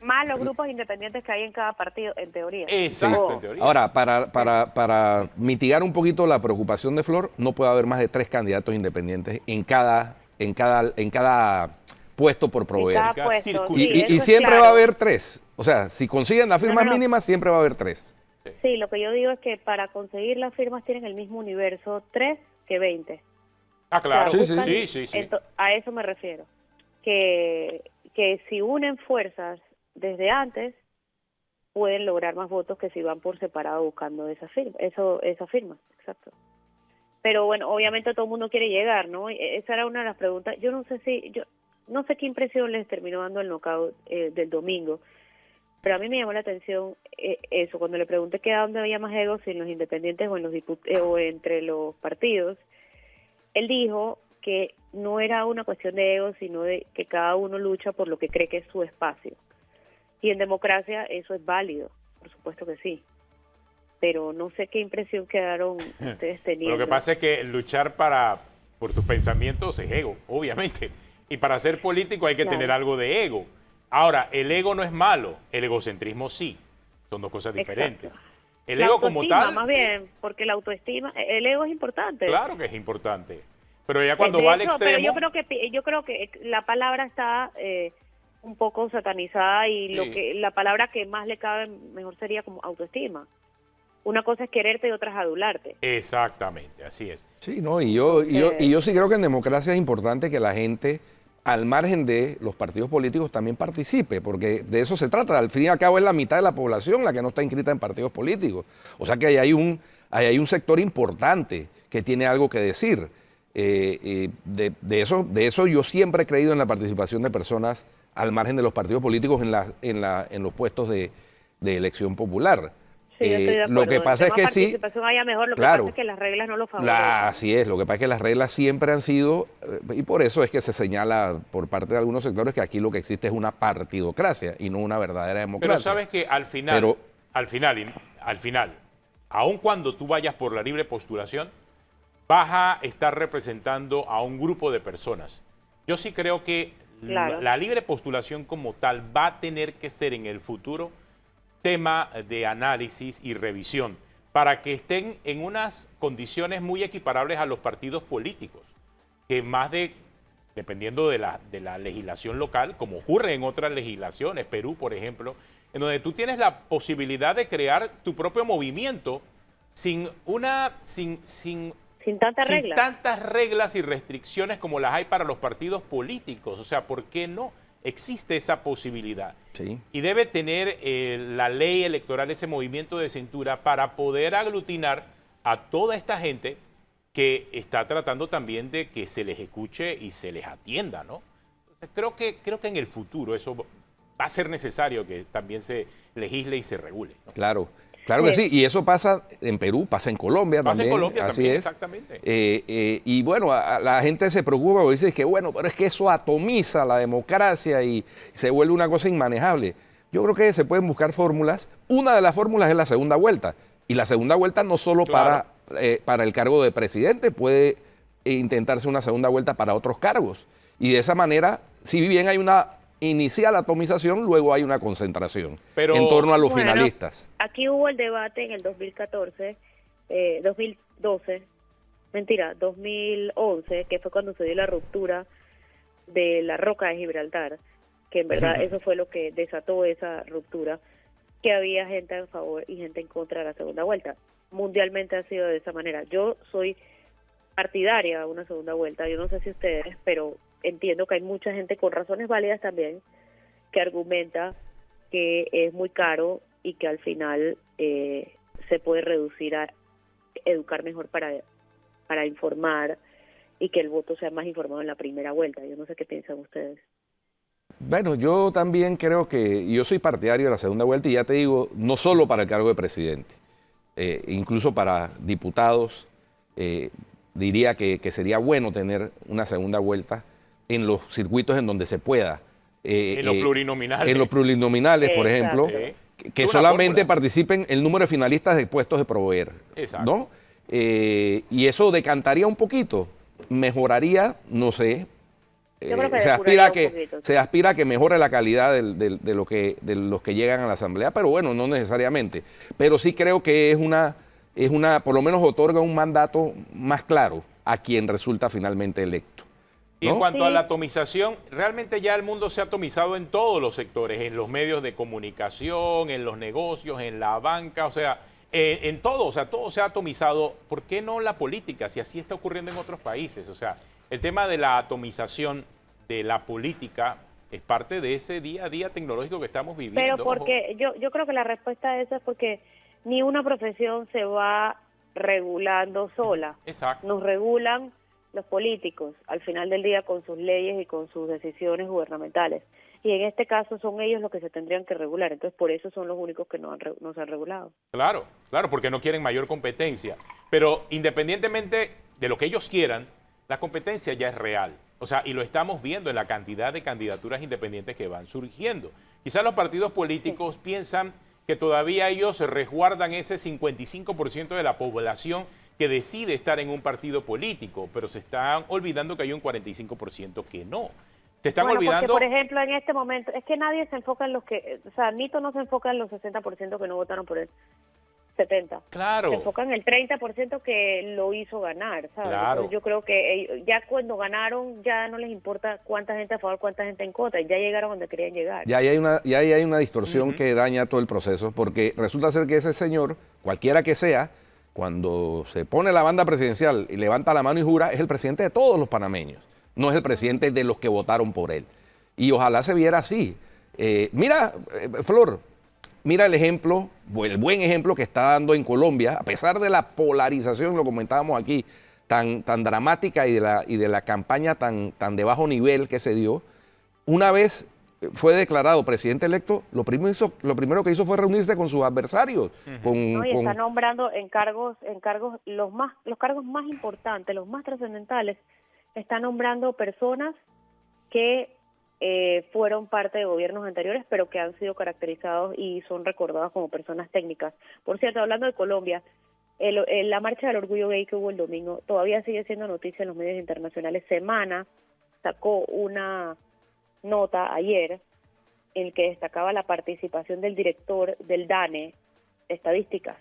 Más los grupos independientes que hay en cada partido, en teoría. Exacto, Oh. en teoría. Ahora, para mitigar un poquito la preocupación de Flor, no puede haber más de 3 candidatos independientes en cada puesto por proveer. En cada Cada puesto, círculo. sí, Y eso es siempre claro. va a haber 3. O sea, si consiguen las firmas no. mínimas, siempre va a haber 3. Sí, lo que yo digo es que para conseguir las firmas tienen el mismo universo 3 que 20. Ah, claro. O sea, Sí, buscan- sí. A eso me refiero. Que si unen fuerzas desde antes, pueden lograr más votos que si van por separado buscando esa firma, exacto. Pero bueno, obviamente todo el mundo quiere llegar, ¿no? Esa era una de las preguntas. Yo no sé qué impresión les terminó dando el knockout del domingo, pero a mí me llamó la atención eso, cuando le pregunté que a dónde había más egos, si en los independientes o o entre los partidos. Él dijo que no era una cuestión de ego, sino de que cada uno lucha por lo que cree que es su espacio. Y en democracia eso es válido, por supuesto que sí. Pero no sé qué impresión quedaron ustedes teniendo. Lo que pasa es que luchar por tus pensamientos es ego, obviamente. Y para ser político hay que tener algo de ego. Ahora, el ego no es malo, el egocentrismo sí. Son dos cosas diferentes. Exacto. El La ego como autoestima, tal... más bien, porque la autoestima, el ego es importante. Claro que es importante. Pero ya cuando De va al hecho, extremo... Pero yo creo que la palabra está un poco satanizada y la palabra que más le cabe mejor sería como autoestima. Una cosa es quererte y otra es adularte. Exactamente, así es. Sí, no, y yo sí creo que en democracia es importante que la gente, al margen de los partidos políticos, también participe, porque de eso se trata. Al fin y al cabo es la mitad de la población la que no está inscrita en partidos políticos. O sea que ahí hay un sector importante que tiene algo que decir. De eso yo siempre he creído en la participación de personas al margen de los partidos políticos en los puestos de elección popular. Sí, yo estoy de acuerdo. Lo que pasa es que sí, participación haya mejor, lo claro, que pasa es que las reglas no lo favorecen. así es, lo que pasa es que las reglas siempre han sido, y por eso es que se señala por parte de algunos sectores que aquí lo que existe es una partidocracia y no una verdadera democracia. Pero sabes que al final, aun cuando tú vayas por la libre postulación, vas a estar representando a un grupo de personas. Yo sí creo que la libre postulación como tal va a tener que ser en el futuro tema de análisis y revisión para que estén en unas condiciones muy equiparables a los partidos políticos, que dependiendo de la legislación local, como ocurre en otras legislaciones, Perú, por ejemplo, en donde tú tienes la posibilidad de crear tu propio movimiento sin tantas reglas y restricciones como las hay para los partidos políticos. O sea, ¿por qué no? Existe esa posibilidad. Sí. Y debe tener la ley electoral ese movimiento de cintura para poder aglutinar a toda esta gente que está tratando también de que se les escuche y se les atienda, ¿no? Entonces, creo que en el futuro eso va a ser necesario que también se legisle y se regule, ¿no? Claro. Claro que sí, y eso pasa en Perú, pasa en Colombia también. Pasa en Colombia así también, es. exactamente. Y bueno, la gente se preocupa porque dice que bueno, pero es que eso atomiza la democracia y se vuelve una cosa inmanejable. Yo creo que se pueden buscar fórmulas. Una de las fórmulas es la segunda vuelta. Y la segunda vuelta no solo para el cargo de presidente, puede intentarse una segunda vuelta para otros cargos. Y de esa manera, si bien hay una inicial atomización, luego hay una concentración en torno a los finalistas. Aquí hubo el debate en el 2014, 2012, 2011, que fue cuando se dio la ruptura de la Roca de Gibraltar, que en verdad eso fue lo que desató esa ruptura, que había gente a favor y gente en contra de la segunda vuelta. Mundialmente ha sido de esa manera. Yo soy partidaria de una segunda vuelta, yo no sé si ustedes, pero entiendo que hay mucha gente con razones válidas también que argumenta que es muy caro y que al final se puede reducir a educar mejor para informar y que el voto sea más informado en la primera vuelta. Yo no sé qué piensan ustedes. Bueno, yo también creo que yo soy partidario de la segunda vuelta y ya te digo, no solo para el cargo de presidente, incluso para diputados, diría que sería bueno tener una segunda vuelta en los circuitos en donde se pueda. En los plurinominales. En los plurinominales, por ejemplo, que solamente participen el número de finalistas de puestos de proveer. Exacto. ¿No? Y eso decantaría un poquito, mejoraría, no sé. Se aspira a que mejore la calidad de los que llegan a la asamblea, pero bueno, no necesariamente. Pero sí creo que es por lo menos otorga un mandato más claro a quien resulta finalmente electo. Y en cuanto a la atomización, realmente ya el mundo se ha atomizado en todos los sectores, en los medios de comunicación, en los negocios, en la banca, o sea, en todo, o sea, todo se ha atomizado. ¿Por qué no la política? Si así está ocurriendo en otros países. O sea, el tema de la atomización de la política es parte de ese día a día tecnológico que estamos viviendo. Pero porque yo creo que la respuesta a eso es porque ni una profesión se va regulando sola. Exacto. Nos regulan los políticos al final del día con sus leyes y con sus decisiones gubernamentales. Y en este caso son ellos los que se tendrían que regular. Entonces por eso son los únicos que no se han regulado. Claro, porque no quieren mayor competencia. Pero independientemente de lo que ellos quieran, la competencia ya es real. O sea, y lo estamos viendo en la cantidad de candidaturas independientes que van surgiendo. Quizás los partidos políticos piensan que todavía ellos resguardan ese 55% de la población que decide estar en un partido político, pero se están olvidando que hay un 45% que no. Se están olvidando... Porque, por ejemplo, en este momento, es que nadie se enfoca en los que... O sea, Nito no se enfoca en los 60% que no votaron por él. 70. Claro. Se enfocan en el 30% que lo hizo ganar, ¿sabes? Claro. Entonces yo creo que ya cuando ganaron ya no les importa cuánta gente a favor, cuánta gente en contra, ya llegaron donde querían llegar. Ya ahí hay una distorsión que daña todo el proceso, porque resulta ser que ese señor, cualquiera que sea, cuando se pone la banda presidencial y levanta la mano y jura, es el presidente de todos los panameños, no es el presidente de los que votaron por él. Y ojalá se viera así. Mira, Flor, mira el ejemplo, el buen ejemplo que está dando en Colombia, a pesar de la polarización, lo comentábamos aquí, tan dramática y de la campaña tan de bajo nivel que se dio. Una vez fue declarado presidente electo, lo primero que hizo fue reunirse con sus adversarios. No, y está nombrando en cargos los cargos más importantes, los más trascendentales, está nombrando personas que fueron parte de gobiernos anteriores, pero que han sido caracterizados y son recordados como personas técnicas. Por cierto, hablando de Colombia, la marcha del orgullo gay que hubo el domingo todavía sigue siendo noticia en los medios internacionales. Semana sacó una nota ayer en que destacaba la participación del director del DANE, estadísticas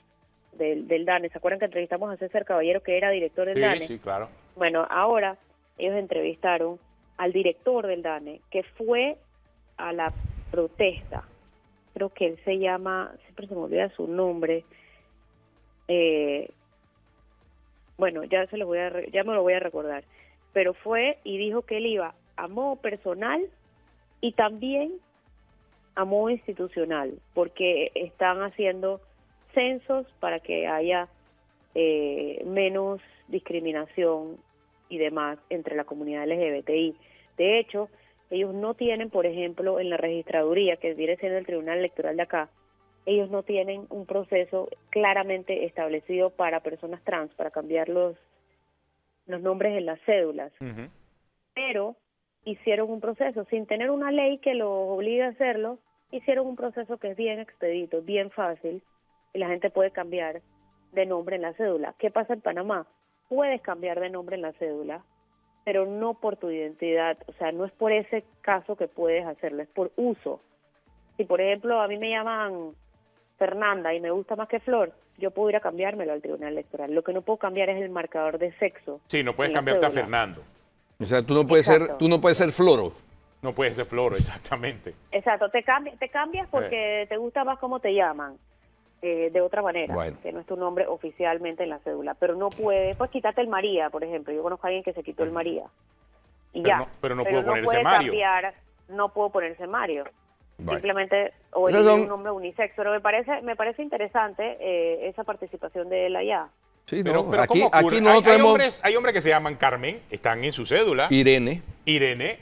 del DANE. ¿Se acuerdan que entrevistamos a César Caballero, que era director del DANE? Sí, claro. Bueno, ahora ellos entrevistaron al director del DANE, que fue a la protesta. Creo que él se llama, siempre se me olvida su nombre. Bueno, ya me lo voy a recordar. Pero fue y dijo que él iba a modo personal y también a modo institucional, porque están haciendo censos para que haya menos discriminación y demás entre la comunidad LGBTI. De hecho, ellos no tienen, por ejemplo, en la registraduría, que viene siendo el Tribunal Electoral de acá, ellos no tienen un proceso claramente establecido para personas trans, para cambiar los nombres en las cédulas. Pero hicieron un proceso, sin tener una ley que los obligue a hacerlo, hicieron un proceso que es bien expedito, bien fácil, y la gente puede cambiar de nombre en la cédula. ¿Qué pasa en Panamá? Puedes cambiar de nombre en la cédula, pero no por tu identidad, o sea, no es por ese caso que puedes hacerlo, es por uso. Si, por ejemplo, a mí me llaman Fernanda y me gusta más que Flor, yo puedo ir a cambiármelo al Tribunal Electoral. Lo que no puedo cambiar es el marcador de sexo. Sí, no puedes cambiarte a Fernando. O sea, tú no puedes ser Floro. No puedes ser Floro, exactamente. Exacto, te cambias porque te gusta más cómo te llaman. De otra manera, bueno, que no es tu nombre oficialmente en la cédula, pero no puedes, pues quitarte el María, por ejemplo. Yo conozco a alguien que se quitó el María y pero ya. No, pero no puedo ponerse Mario. No puedo ponerse Mario. Bueno. Simplemente o elegir un nombre unisex, pero me parece interesante esa participación de él allá. Sí, pero aquí nosotros hay hombres que se llaman Carmen, están en su cédula. Irene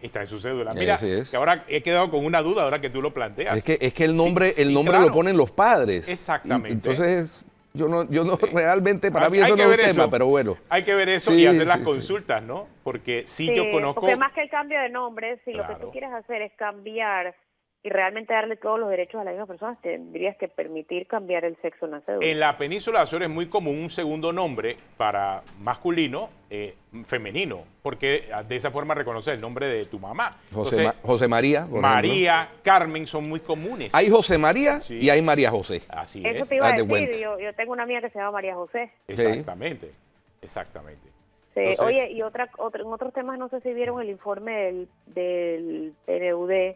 Está en su cédula. Mira, es. que ahora he quedado con una duda ahora que tú lo planteas. Es que el nombre claro. lo ponen los padres. Exactamente. Entonces, yo no realmente, para mí eso no es un tema, pero bueno. Hay que ver eso y hacer las consultas, ¿no? Porque yo conozco... Porque más que el cambio de nombre, si lo que tú quieres hacer es cambiar y realmente darle todos los derechos a la misma persona, tendrías que permitir cambiar el sexo en la cédula. En la península de Azores es muy común un segundo nombre para masculino, femenino, porque de esa forma reconoces el nombre de tu mamá. José María. María, Carmen son muy comunes. Hay José María y hay María José. Así Eso es. te iba a decir, yo tengo una amiga que se llama María José. Exactamente. Sí. Entonces, oye, y en otros temas, no sé si vieron el informe del PNUD,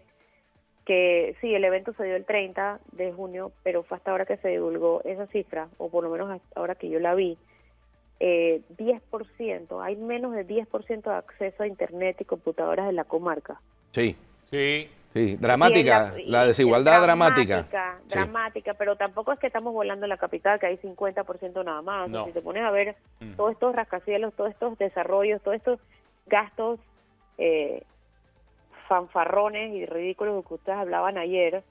que sí, el evento se dio el 30 de junio, pero fue hasta ahora que se divulgó esa cifra, o por lo menos hasta ahora que yo la vi, 10%, hay menos de 10% de acceso a internet y computadoras en la comarca. Sí, dramática, la desigualdad dramática. Dramática, pero tampoco es que estamos volando en la capital, que hay 50% nada más. No. Si te pones a ver todos estos rascacielos, todos estos desarrollos, todos estos gastos fanfarrones y ridículos de que ustedes hablaban ayer,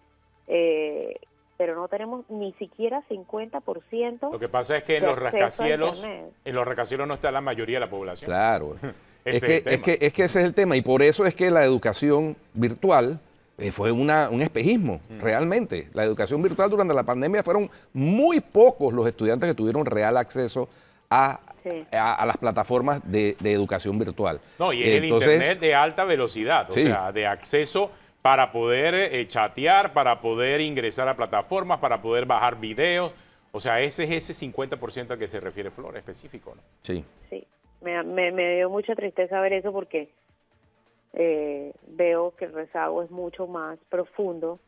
pero no tenemos ni siquiera 50%. Lo que pasa es que en los rascacielos no está la mayoría de la población. Claro. Es que ese es el tema y por eso es que la educación virtual fue un espejismo, realmente. La educación virtual durante la pandemia fueron muy pocos los estudiantes que tuvieron real acceso a las plataformas de educación virtual. No, y el internet de alta velocidad, o sea, de acceso para poder chatear, para poder ingresar a plataformas, para poder bajar videos. O sea, ese es ese 50% al que se refiere Flor, específico, ¿no? Sí. Sí, me dio mucha tristeza ver eso porque veo que el rezago es mucho más profundo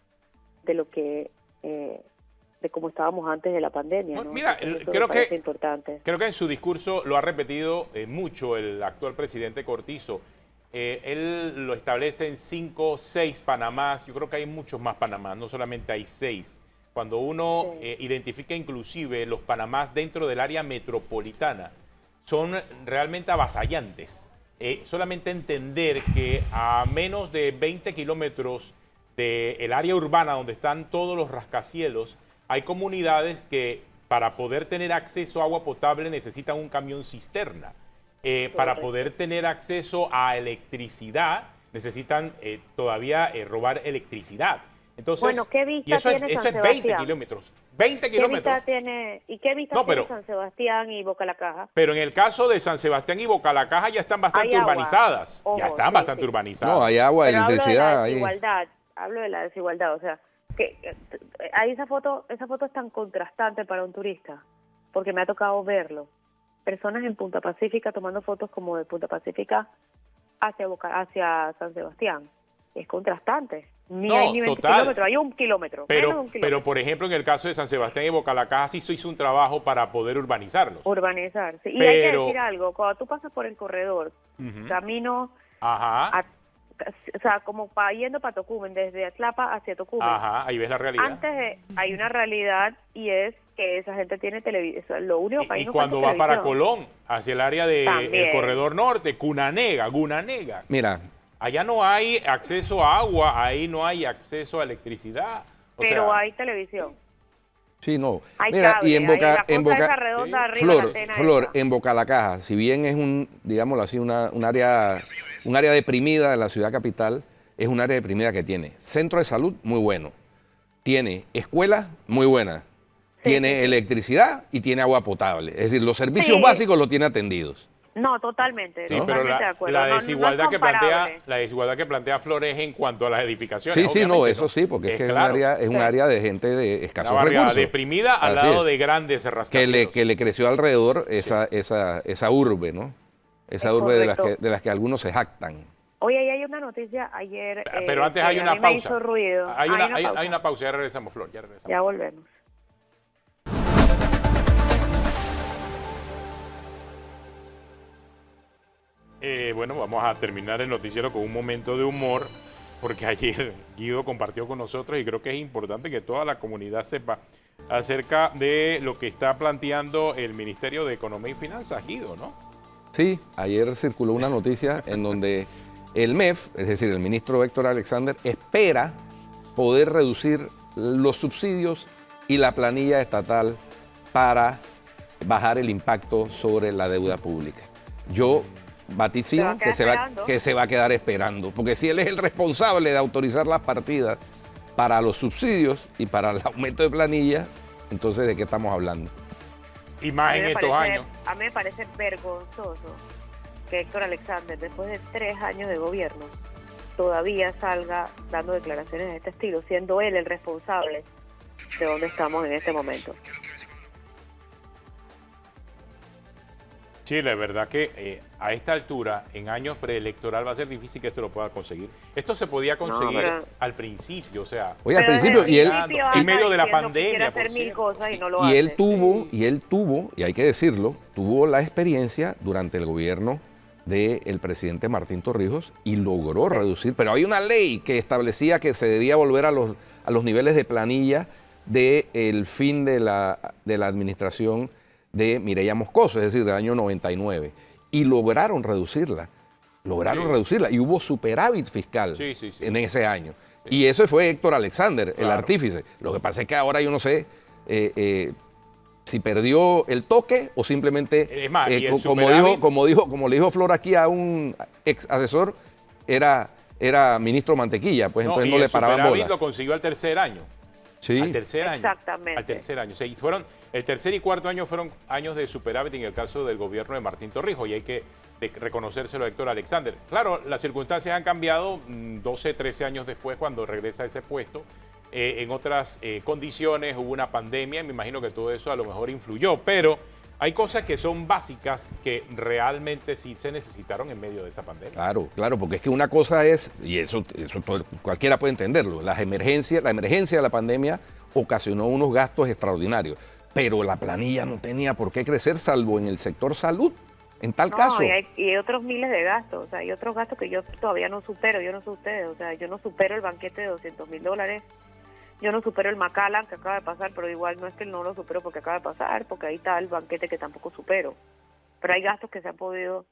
de lo que de cómo estábamos antes de la pandemia, ¿no? Mira, creo que en su discurso lo ha repetido mucho el actual presidente Cortizo. Él lo establece en 5, 6 Panamás. Yo creo que hay muchos más Panamás, no solamente hay 6. Cuando uno identifica inclusive los Panamás dentro del área metropolitana, son realmente avasallantes. Solamente entender que a menos de 20 kilómetros del área urbana donde están todos los rascacielos, hay comunidades que para poder tener acceso a agua potable necesitan un camión cisterna. Para poder tener acceso a electricidad necesitan todavía robar electricidad. Entonces, bueno, ¿qué vista y eso tiene es San 20 Sebastián? kilómetros. 20 kilómetros. ¿Qué vista tiene San Sebastián y Boca la Caja? Pero en el caso de San Sebastián y Boca la Caja ya están bastante urbanizadas. Ojo, ya están bastante urbanizadas. No, hay agua, pero electricidad. Hablo de la desigualdad, o sea, que ahí esa foto es tan contrastante para un turista, porque me ha tocado verlo. Personas en Punta Pacífica tomando fotos como de Punta Pacífica hacia San Sebastián. Es contrastante. Ni hay ni 20 kilómetros, hay 1 kilómetro. Menos de 1 kilómetro. Pero, por ejemplo, en el caso de San Sebastián y Boca la Caja sí se hizo un trabajo para poder urbanizarlos. Urbanizar, sí. Y hay que decir algo, cuando tú pasas por el corredor, camino o sea, como yendo para Tocumen, desde Atlapa hacia Tocumen. Ahí ves la realidad. Hay una realidad y es que esa gente tiene televisión. Lo único que hay y cuando va para Colón, hacia el área del corredor norte, Gunanega. Mira. Allá no hay acceso a agua, ahí no hay acceso a electricidad. Pero hay televisión. Sí, no. Hay mira, cable, y en Boca, Flor, en Boca la Caja, si bien es digámoslo así, un área deprimida de la ciudad capital, es un área deprimida que tiene centro de salud muy bueno, tiene escuela muy buena, tiene electricidad y tiene agua potable. Es decir, los servicios básicos los tiene atendidos. No, totalmente. Sí, pero la desigualdad que plantea Flores en cuanto a las edificaciones. Sí, no, eso sí, porque es un área de gente de escasos recursos. Una deprimida al lado de grandes rascacielos. Que le creció alrededor esa urbe, ¿no? Esa urbe de las que algunos se jactan. Oye, ahí hay una noticia ayer. Pero antes hay una pausa. Me hizo ruido. Hay una pausa, ya regresamos, Flor. Ya volvemos. Bueno, vamos a terminar el noticiero con un momento de humor, porque ayer Guido compartió con nosotros y creo que es importante que toda la comunidad sepa acerca de lo que está planteando el Ministerio de Economía y Finanzas, Guido, ¿no? Sí, ayer circuló una noticia en donde el MEF, es decir, el ministro Héctor Alexander, espera poder reducir los subsidios y la planilla estatal para bajar el impacto sobre la deuda pública. Yo vaticino que se va a quedar esperando, porque si él es el responsable de autorizar las partidas para los subsidios y para el aumento de planilla, entonces ¿de qué estamos hablando? Y más en estos años. A mí me parece vergonzoso que Héctor Alexander, después de 3 años de gobierno, todavía salga dando declaraciones de este estilo, siendo él el responsable de donde estamos en este momento. Sí, la verdad que a esta altura, en años preelectoral, va a ser difícil que esto lo pueda conseguir. Esto se podía conseguir al principio, o sea... Oye, al principio, y él... En medio de la pandemia, hacer mil cosas y no lo y hace. él tuvo, y hay que decirlo, tuvo la experiencia durante el gobierno del presidente Martín Torrijos y logró reducir, pero hay una ley que establecía que se debía volver a los niveles de planilla del fin de la administración de Mireya Moscoso, es decir, del año 99, y lograron reducirla, y hubo superávit fiscal en ese año. Sí. Y eso fue Héctor Alexander, el artífice. Lo que pasa es que ahora yo no sé si perdió el toque o simplemente, Es más, y el como le dijo Flor aquí a un ex asesor, era ministro Mantequilla, pues entonces no le paraban bolas. Lo consiguió al tercer año. Sí. Al tercer año. Exactamente. Al tercer año. O sea, el tercer y cuarto año fueron años de superávit en el caso del gobierno de Martín Torrijos, y hay que reconocérselo a Héctor Alexander. Claro, las circunstancias han cambiado 12, 13 años después cuando regresa a ese puesto. En otras condiciones, hubo una pandemia, y me imagino que todo eso a lo mejor influyó, pero hay cosas que son básicas que realmente sí se necesitaron en medio de esa pandemia. Claro, porque es que una cosa es, y eso cualquiera puede entenderlo, la emergencia de la pandemia ocasionó unos gastos extraordinarios, pero la planilla no tenía por qué crecer, salvo en el sector salud, en tal caso. Y hay otros miles de gastos, o sea, hay otros gastos que yo todavía no supero, yo no sé ustedes, o sea, yo no supero el banquete de $200,000, yo no supero el Macallan que acaba de pasar, pero igual no es que no lo supero porque acaba de pasar, porque ahí está el banquete que tampoco supero. Pero hay gastos que se han podido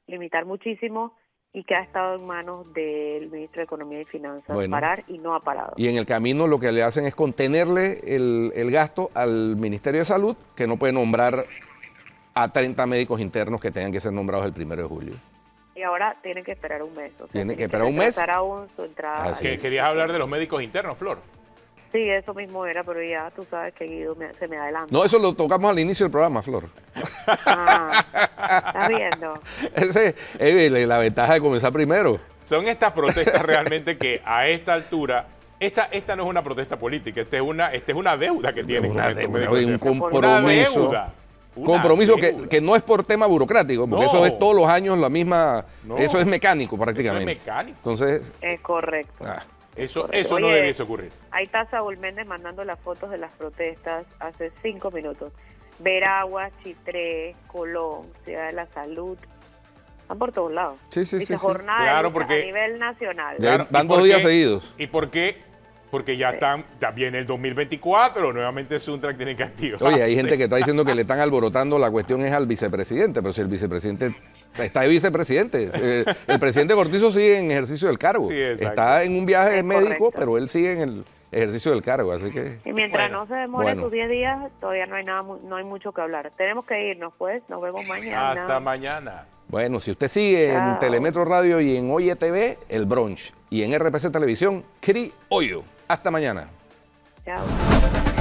limitar muchísimo y que ha estado en manos del ministro de Economía y Finanzas parar, y no ha parado. Y en el camino lo que le hacen es contenerle el gasto al Ministerio de Salud, que no puede nombrar a 30 médicos internos que tengan que ser nombrados el 1 de julio. Y ahora tienen que esperar un mes. O sea, tienen que esperar un mes. Aún su entrada. ¿Querías hablar de los médicos internos, Flor? Sí, eso mismo era, pero ya tú sabes que Guido se me adelanta. No, eso lo tocamos al inicio del programa, Flor. ¿Estás viendo? Esa es la ventaja de comenzar primero. Son estas protestas realmente que a esta altura, esta no es una protesta política, esta es una deuda que tienen con estos médicos un internos. compromiso. Compromiso que no es por tema burocrático, porque eso es todos los años la misma, eso es mecánico prácticamente. Eso es mecánico. Entonces, es correcto. Eso Oye, no debiese ocurrir. Ahí está Saúl Méndez mandando las fotos de las protestas hace 5 minutos. Veraguas, Chitré, Colón, Ciudad de la Salud, están por todos lados. Sí. Jornada Claro, a porque nivel nacional. Ya van 2 días seguidos. ¿Y por qué? Porque ya viene el 2024, nuevamente Suntrack tiene que activar. Oye, hay gente que está diciendo que le están alborotando la cuestión es al vicepresidente, pero si el vicepresidente está de vicepresidente, el presidente Cortizo sigue en ejercicio del cargo. Sí, está en un viaje médico, correcto. pero él sigue en el ejercicio del cargo, así que... Y mientras no se demore sus 10 días, todavía no hay mucho que hablar. Tenemos que irnos, pues. Nos vemos mañana. Hasta mañana. Bueno, si usted sigue en Telemetro Radio y en Oye TV, El Brunch, y en RPC Televisión, Criollo. Hasta mañana. Chao.